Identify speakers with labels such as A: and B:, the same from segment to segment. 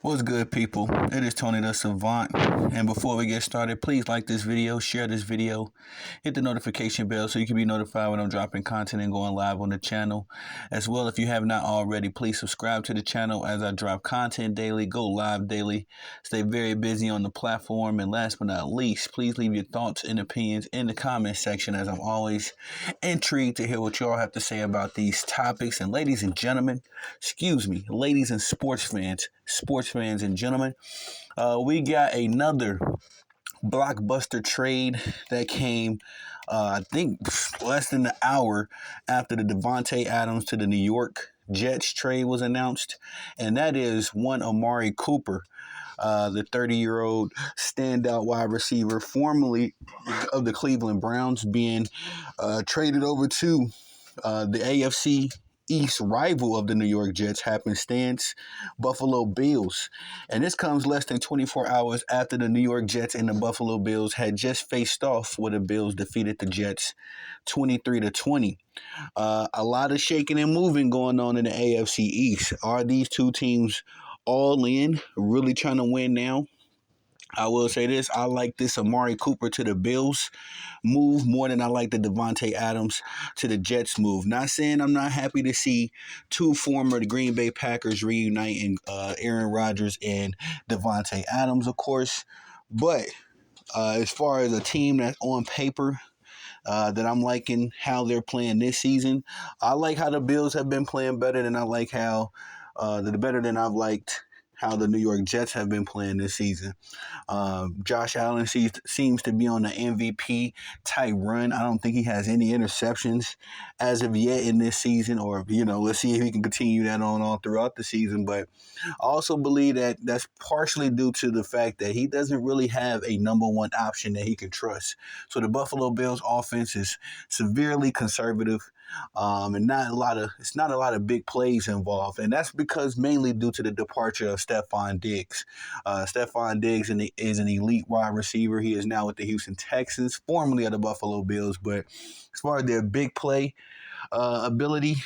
A: What's good, people? It is Tony the Savant. And before we get started, please like this video, share this video, hit the notification bell so you can be notified when I'm dropping content and going live on the channel. As well, if you have not already, please subscribe to the channel as I drop content daily, go live daily, stay very busy on the platform. And last but not least, please leave your thoughts and opinions in the comment section, as I'm always intrigued to hear what y'all have to say about these topics. And ladies and gentlemen, ladies and sports fans and gentlemen, we got another blockbuster trade that came, I think, less than an hour after the Devontae Adams to the New York Jets trade was announced, and that is one Amari Cooper, the 30-year-old standout wide receiver, formerly of the Cleveland Browns, being traded over to the AFC East rival of the New York Jets, happenstance, Buffalo Bills. And this comes less than 24 hours after the New York Jets and the Buffalo Bills had just faced off, where the Bills defeated the Jets 23-20. A lot of shaking and moving going on in the AFC East. Are these two teams all in, really trying to win now? I will say this: I like this Amari Cooper to the Bills move more than I like the Devontae Adams to the Jets move. Not saying I'm not happy to see two former Green Bay Packers reuniting, Aaron Rodgers and Devontae Adams, of course. But as far as a team that's on paper, that I'm liking how they're playing this season, I like how the Bills have been playing better than I like how better than I've liked how the New York Jets have been playing this season. Josh Allen seems to be on the MVP type run. I don't think he has any interceptions as of yet in this season, or, let's see if he can continue that on all throughout the season. But I also believe that that's partially due to the fact that he doesn't really have a number one option that he can trust. So the Buffalo Bills offense is severely conservative. And it's not a lot of big plays involved, and that's because mainly due to the departure of Stephon Diggs. Stephon Diggs is an elite wide receiver. He is now with the Houston Texans, formerly of the Buffalo Bills. But as far as their big play ability,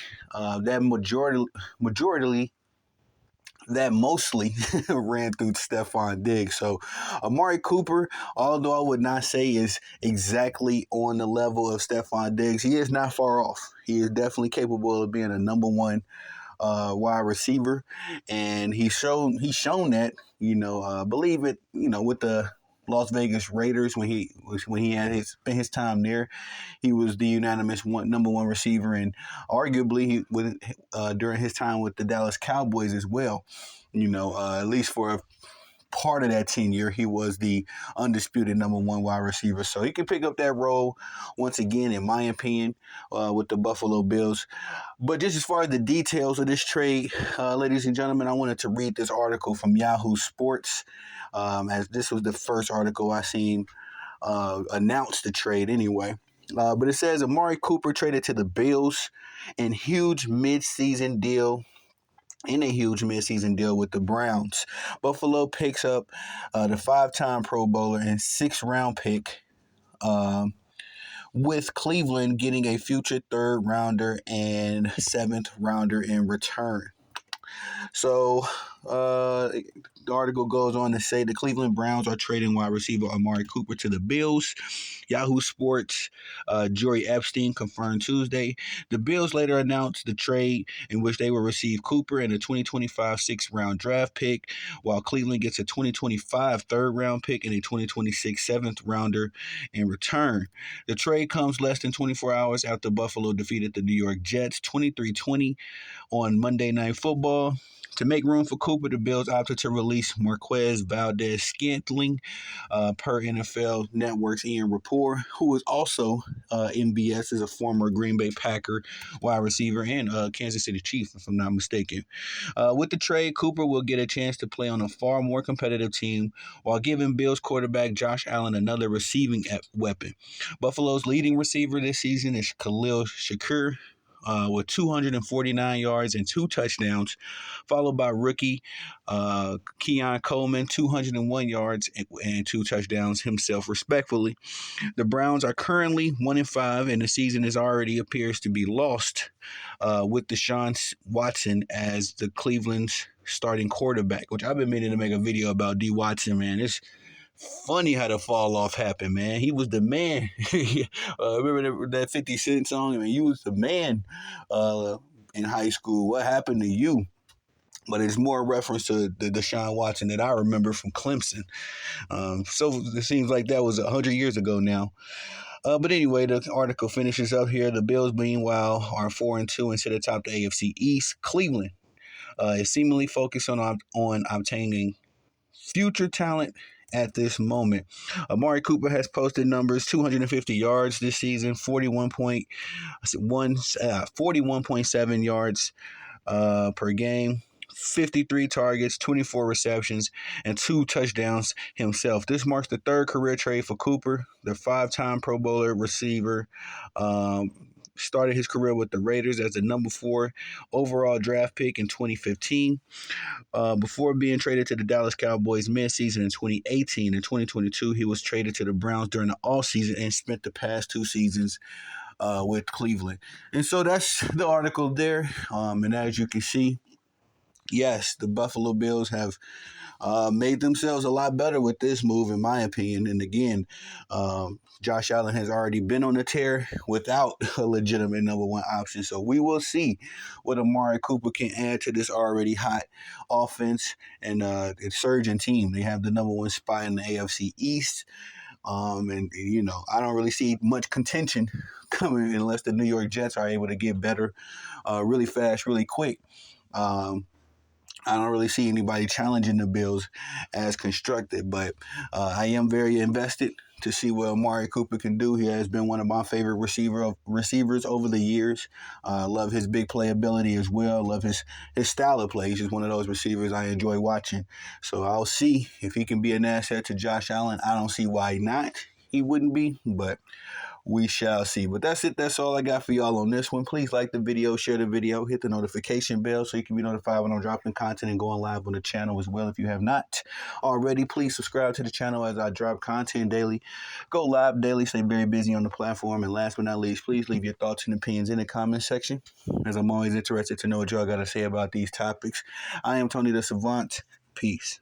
A: that mostly ran through Stephon Diggs. So Amari Cooper, although I would not say is exactly on the level of Stephon Diggs, he is not far off. He is definitely capable of being a number one wide receiver, and he's shown that. I believe it. With the Las Vegas Raiders, when he had spent his time there, he was the unanimous number one receiver, and arguably during his time with the Dallas Cowboys as well. At least for a part of that tenure, he was the undisputed number one wide receiver. So he can pick up that role once again, in my opinion, with the Buffalo Bills. But just as far as the details of this trade, ladies and gentlemen, I wanted to read this article from Yahoo Sports, as this was the first article I seen announce the trade anyway. But it says Amari Cooper traded to the Bills in a huge midseason deal with the Browns. Buffalo picks up the five-time Pro Bowler and sixth-round pick, with Cleveland getting a future third-rounder and seventh-rounder in return. So the article goes on to say the Cleveland Browns are trading wide receiver Amari Cooper to the Bills. Yahoo Sports, Jory Epstein confirmed Tuesday. The Bills later announced the trade, in which they will receive Cooper and a 2025 sixth-round draft pick, while Cleveland gets a 2025 third-round pick and a 2026 seventh-rounder in return. The trade comes less than 24 hours after Buffalo defeated the New York Jets 23-20 on Monday Night Football. To make room for Cooper, the Bills opted to release Marquez Valdes-Scantling, per NFL Network's Ian Rapport, who is also MBS, is a former Green Bay Packer wide receiver and Kansas City Chief, if I'm not mistaken. With the trade, Cooper will get a chance to play on a far more competitive team, while giving Bills quarterback Josh Allen another receiving weapon. Buffalo's leading receiver this season is Khalil Shakir, with 249 yards and 2 touchdowns, followed by rookie Keon Coleman, 201 yards and 2 touchdowns himself, respectively. The Browns are currently 1-5, and the season already appears to be lost, with Deshaun Watson as the Cleveland's starting quarterback, which I've been meaning to make a video about D. Watson, man. It's funny how the fall off happened, man. He was the man. Remember that 50 Cent song? I mean, you was the man in high school. What happened to you? But it's more a reference to the Deshaun Watson that I remember from Clemson. So it seems like that was 100 years ago now. But anyway, the article finishes up here. The Bills, meanwhile, are 4-2 and sit atop the AFC East. Cleveland is seemingly focused on obtaining future talent at this moment. Amari Cooper has posted numbers: 250 yards this season, 41.7 yards per game, 53 targets, 24 receptions, and 2 touchdowns himself. This marks the third career trade for Cooper, the 5-time Pro Bowler receiver. Started his career with the Raiders as the number 4 overall draft pick in 2015. Before being traded to the Dallas Cowboys midseason in 2018 and 2022, he was traded to the Browns during the offseason and spent the past 2 seasons with Cleveland. And so that's the article there. And as you can see, yes, the Buffalo Bills have made themselves a lot better with this move, in my opinion. And again, Josh Allen has already been on a tear without a legitimate number 1 option. So we will see what Amari Cooper can add to this already hot offense and surging team. They have the number 1 spot in the AFC East. And, you know, I don't really see much contention coming unless the New York Jets are able to get better really fast, really quick. I don't really see anybody challenging the Bills as constructed, but I am very invested to see what Amari Cooper can do. He has been one of my favorite receivers over the years. Love his big playability as well. Love his style of play. He's just one of those receivers I enjoy watching. So I'll see if he can be an asset to Josh Allen. I don't see why not. He wouldn't be, but we shall see. But that's it. That's all I got for y'all on this one. Please like the video, share the video, hit the notification bell so you can be notified when I'm dropping content and going live on the channel as well. If you have not already, please subscribe to the channel as I drop content daily, go live daily, stay very busy on the platform. And last but not least, please leave your thoughts and opinions in the comment section, as I'm always interested to know what y'all got to say about these topics. I am Tony the Savant. Peace.